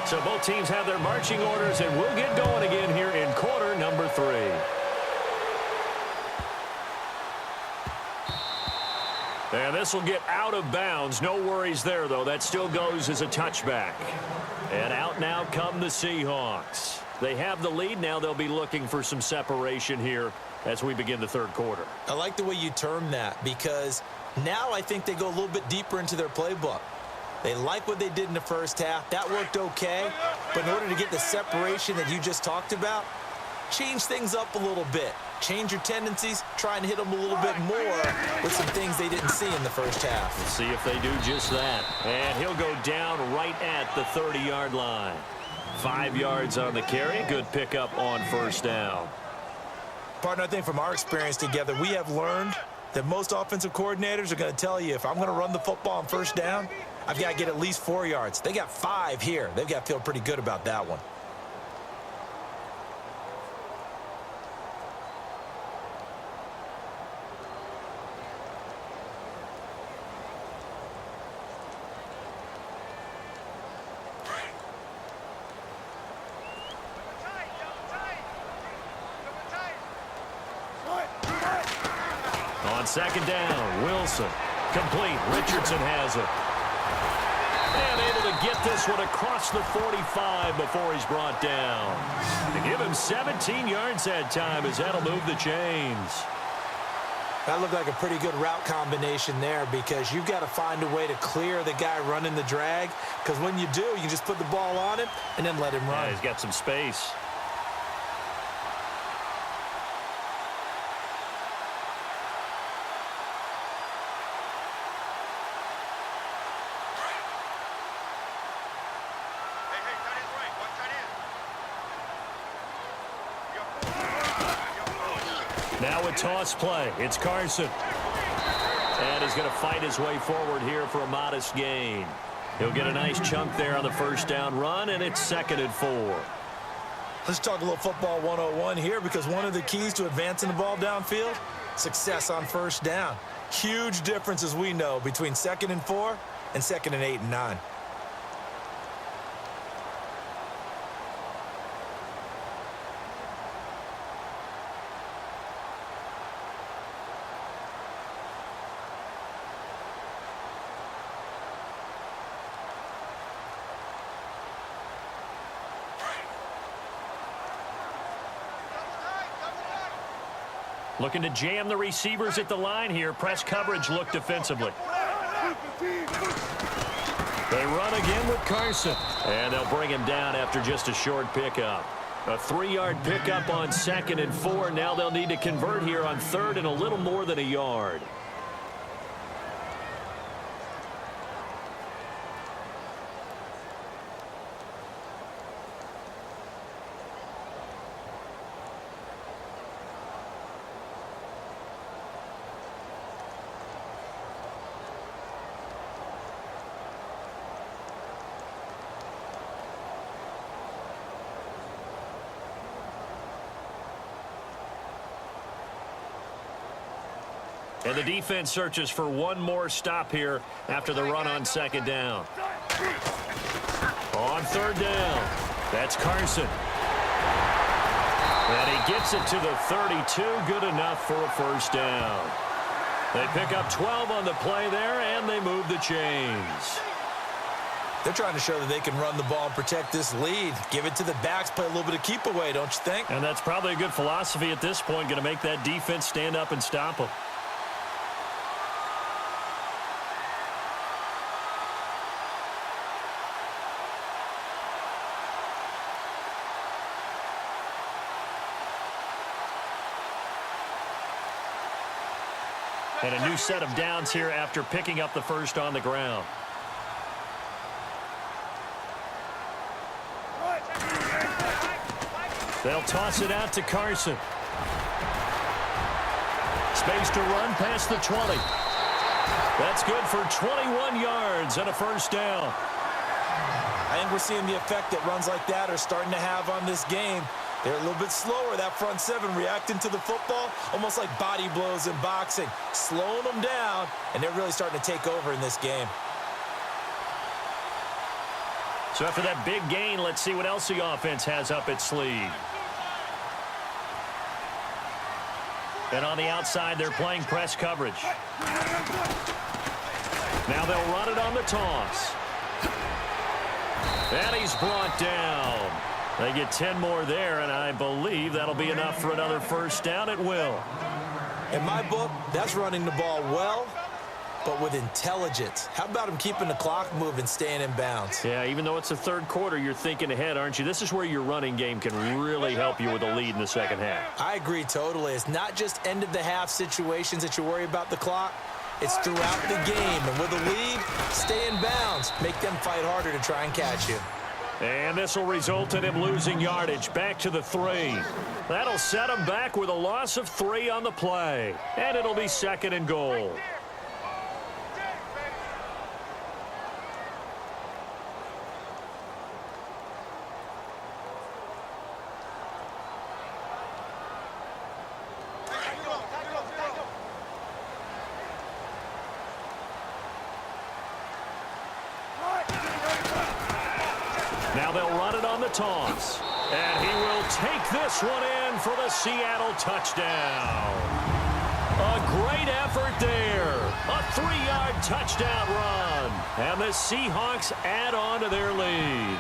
So both teams have their marching orders, and we'll get going again here in quarter number 3. And this will get out of bounds. No worries there, though. That still goes as a touchback. And out now come the Seahawks. They have the lead. Now they'll be looking for some separation here as we begin the third quarter. I like the way you term that, because now I think they go a little bit deeper into their playbook. They like what they did in the first half. That worked okay. But in order to get the separation that you just talked about, change things up a little bit. Change your tendencies. Try and hit them a little bit more with some things they didn't see in the first half. We'll see if they do just that. And he'll go down right at the 30-yard line. 5 yards on the carry. Good pickup on first down. Partner, I think from our experience together, we have learned that most offensive coordinators are going to tell you, if I'm going to run the football on first down, I've got to get at least 4 yards. They got 5 here. They've got to feel pretty good about that one. On second down, Wilson. Complete. Richardson has it. And able to get this one across the 45 before he's brought down. To give him 17 yards that time, as that'll move the chains. That looked like a pretty good route combination there, because you've got to find a way to clear the guy running the drag, because when you do, you can just put the ball on him and then let him run. Yeah, he's got some space. Now a toss play. It's Carson. And he's going to fight his way forward here for a modest gain. He'll get a nice chunk there on the first down run, and it's 2nd and 4. Let's talk a little football 101 here, because one of the keys to advancing the ball downfield, success on first down. Huge difference, as we know, between 2nd and 4 and 2nd and 8 and 9. Looking to jam the receivers at the line here. Press coverage look defensively. They run again with Carson. And they'll bring him down after just a short pickup. A 3-yard pickup on 2nd and 4. Now they'll need to convert here on 3rd and a little more than a yard. And the defense searches for one more stop here after the run on 2nd down. On 3rd down, that's Carson. And he gets it to the 32, good enough for a first down. They pick up 12 on the play there, and they move the chains. They're trying to show that they can run the ball and protect this lead. Give it to the backs, play a little bit of keep away, don't you think? And that's probably a good philosophy at this point, going to make that defense stand up and stop them. And a new set of downs here after picking up the first on the ground. They'll toss it out to Carson. Space to run past the 20. That's good for 21 yards and a first down. I think we're seeing the effect that runs like that are starting to have on this game. They're a little bit slower, that front seven, reacting to the football, almost like body blows in boxing, slowing them down, and they're really starting to take over in this game. So after that big gain, let's see what else the offense has up its sleeve. And on the outside, they're playing press coverage. Now they'll run it on the toss. And he's brought down. They get 10 more there, and I believe that'll be enough for another first down at will. In my book, that's running the ball well, but with intelligence. How about him keeping the clock moving, staying in bounds? Yeah, even though it's the third quarter, you're thinking ahead, aren't you? This is where your running game can really help you with a lead in the second half. I agree totally. It's not just end-of-the-half situations that you worry about the clock. It's throughout the game. And with a lead, stay in bounds. Make them fight harder to try and catch you. And this will result in him losing yardage back to the 3. That'll set him back with a loss of 3 on the play. And it'll be second and goal. Now they'll run it on the toss. And he will take this one in for the Seattle touchdown. A great effort there. A 3-yard touchdown run. And the Seahawks add on to their lead.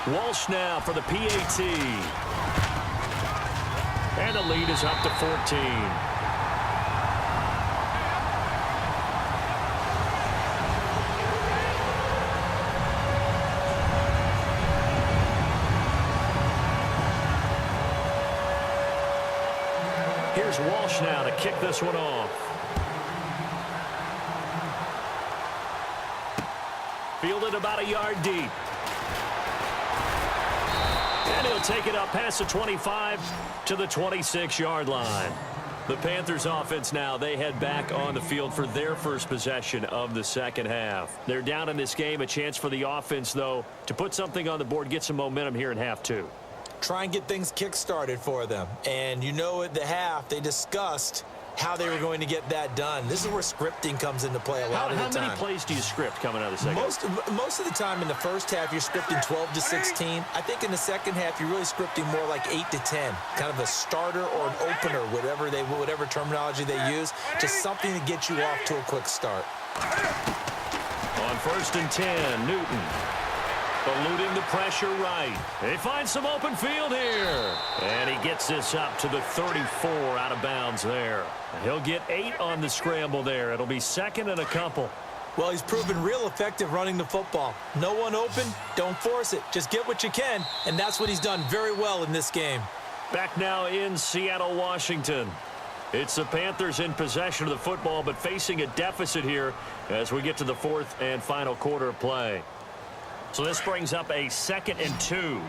Walsh now for the PAT. And the lead is up to 14. Here's Walsh now to kick this one off. Fielded about a yard deep. And he'll take it up past the 25 to the 26-yard line. The Panthers offense now, they head back on the field for their first possession of the second half. They're down in this game. A chance for the offense, though, to put something on the board, get some momentum here in half 2. Try and get things kick-started for them. And you know at the half, they discussed how they were going to get that done. This is where scripting comes into play a lot of the time. How many plays do you script coming out of the second half? Most of the time in the first half, you're scripting 12 to 16. I think in the second half, you're really scripting more like 8 to 10. Kind of a starter or an opener, whatever terminology they use. Just something to get you off to a quick start. On 1st and 10, Newton. Eluding the pressure right. They find some open field here. And he gets this up to the 34 out of bounds there. He'll get 8 on the scramble there. It'll be second and a couple. Well, he's proven real effective running the football. No one open, don't force it. Just get what you can, and that's what he's done very well in this game. Back now in Seattle, Washington. It's the Panthers in possession of the football, but facing a deficit here as we get to the fourth and final quarter of play. So this brings up a 2nd and 2. And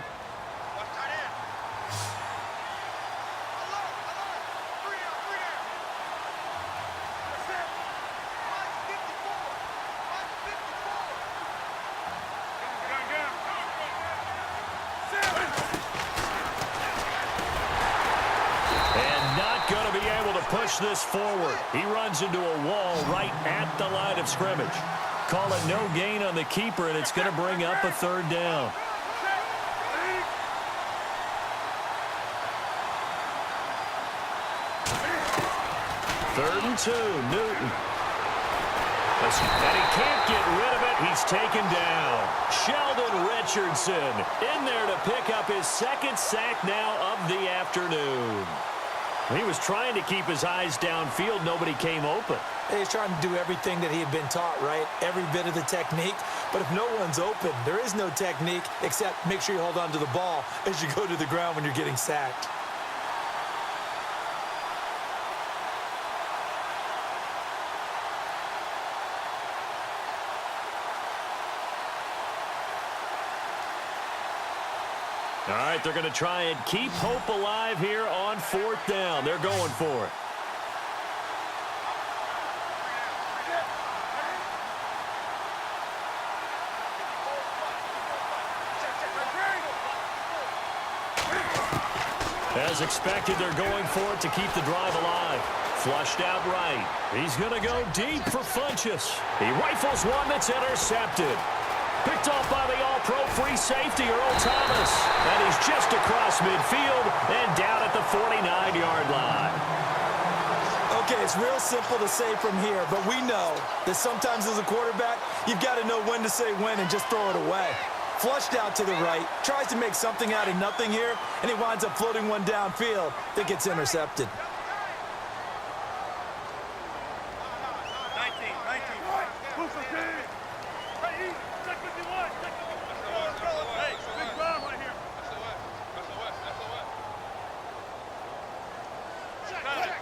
not going to be able to push this forward. He runs into a wall right at the line of scrimmage. Call it no gain on the keeper, and it's going to bring up a 3rd down. Third and 2, Newton. And he can't get rid of it. He's taken down. Sheldon Richardson in there to pick up his 2nd sack now of the afternoon. He was trying to keep his eyes downfield. Nobody came open. He's trying to do everything that he had been taught, right? Every bit of the technique. But if no one's open, there is no technique except make sure you hold on to the ball as you go to the ground when you're getting sacked. All right, they're going to try and keep hope alive here on 4th down. They're going for it. As expected, they're going for it to keep the drive alive. Flushed out right. He's going to go deep for Funchess. He rifles one that's intercepted. Picked off by the All-Pro free safety, Earl Thomas. And he's just across midfield and down at the 49-yard line. Okay, it's real simple to say from here, but we know that sometimes as a quarterback, you've got to know when to say when and just throw it away. Flushed out to the right, tries to make something out of nothing here, and he winds up floating one downfield that gets intercepted. 19. Who's the team? Hey, check 51. Hey, big ground right here.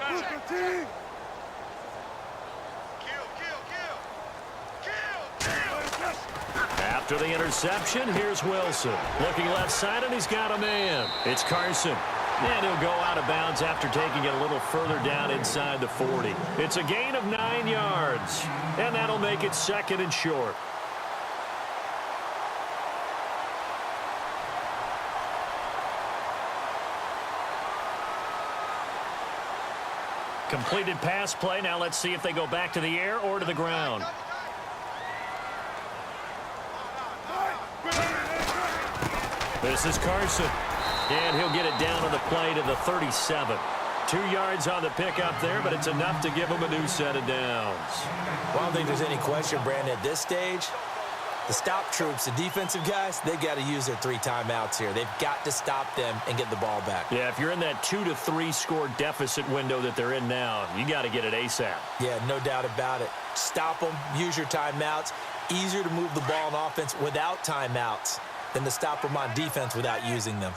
Who's the team? After the interception, here's Wilson. Looking left side, and he's got a man. It's Carson. And he'll go out of bounds after taking it a little further down inside the 40. It's a gain of 9 yards, and that'll make it 2nd and short. Completed pass play. Now let's see if they go back to the air or to the ground. This is Carson, and he'll get it down on the play to the 37. 2 yards on the pickup there, but it's enough to give him a new set of downs. Well, I don't think there's any question, Brandon, at this stage, the stop troops, the defensive guys, they got to use their 3 timeouts here. They've got to stop them and get the ball back. Yeah, if you're in that 2 to 3 score deficit window that they're in now, you got to get it ASAP. Yeah, no doubt about it. Stop them, use your timeouts. Easier to move the ball on offense without timeouts than to stop them on defense without using them.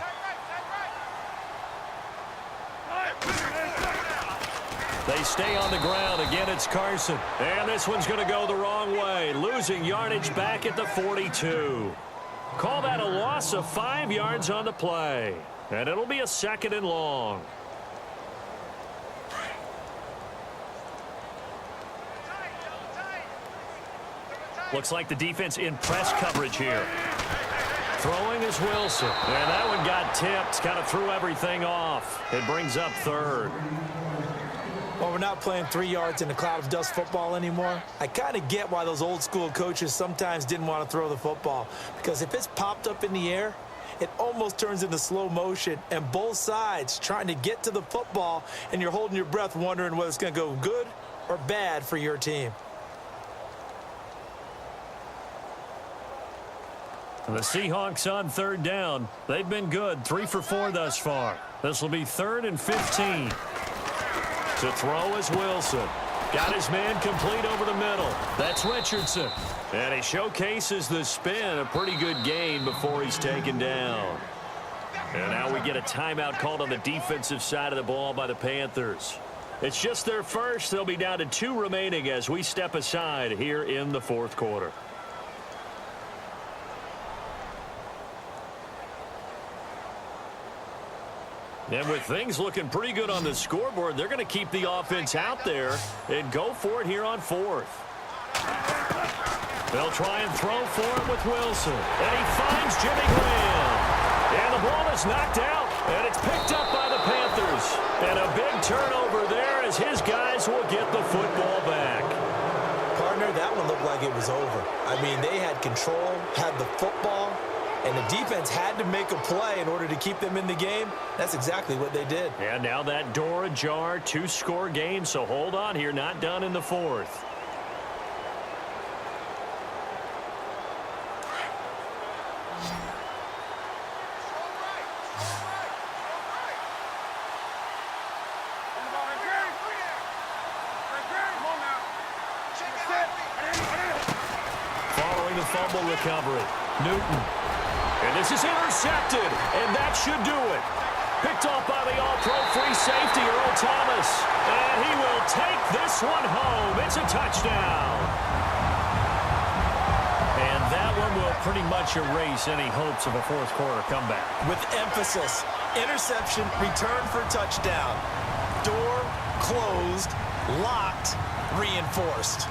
They stay on the ground. Again, it's Carson. And this one's going to go the wrong way. Losing yardage back at the 42. Call that a loss of 5 yards on the play. And it'll be a 2nd and long. Looks like the defense in press coverage here. Throwing is Wilson. And that one got tipped. Kind of threw everything off. It brings up 3rd. Well, we're not playing 3 yards in a cloud of dust football anymore. I kind of get why those old school coaches sometimes didn't want to throw the football. Because if it's popped up in the air, it almost turns into slow motion. And both sides trying to get to the football, and you're holding your breath wondering whether it's going to go good or bad for your team. The Seahawks on 3rd down. They've been good. 3 for 4 thus far. This will be 3rd and 15. To throw is Wilson. Got his man complete over the middle. That's Richardson. And he showcases the spin. A pretty good gain before he's taken down. And now we get a timeout called on the defensive side of the ball by the Panthers. It's just their first. They'll be down to 2 remaining as we step aside here in the 4th quarter. And with things looking pretty good on the scoreboard, they're going to keep the offense out there and go for it here on 4th. They'll try and throw for it with Wilson. And he finds Jimmy Graham. And the ball is knocked out. And it's picked up by the Panthers. And a big turnover there as his guys will get the football back. Partner, that one looked like it was over. I mean, they had control, had the football, and the defense had to make a play in order to keep them in the game. That's exactly what they did. And now that door ajar, 2-score game, so hold on here, not done in the 4th. Following the fumble recovery, Newton. And this is intercepted, and that should do it. Picked off by the all-pro free safety, Earl Thomas. And he will take this one home. It's a touchdown. And that one will pretty much erase any hopes of a 4th quarter comeback. With emphasis, interception, return for touchdown. Door closed, locked, reinforced.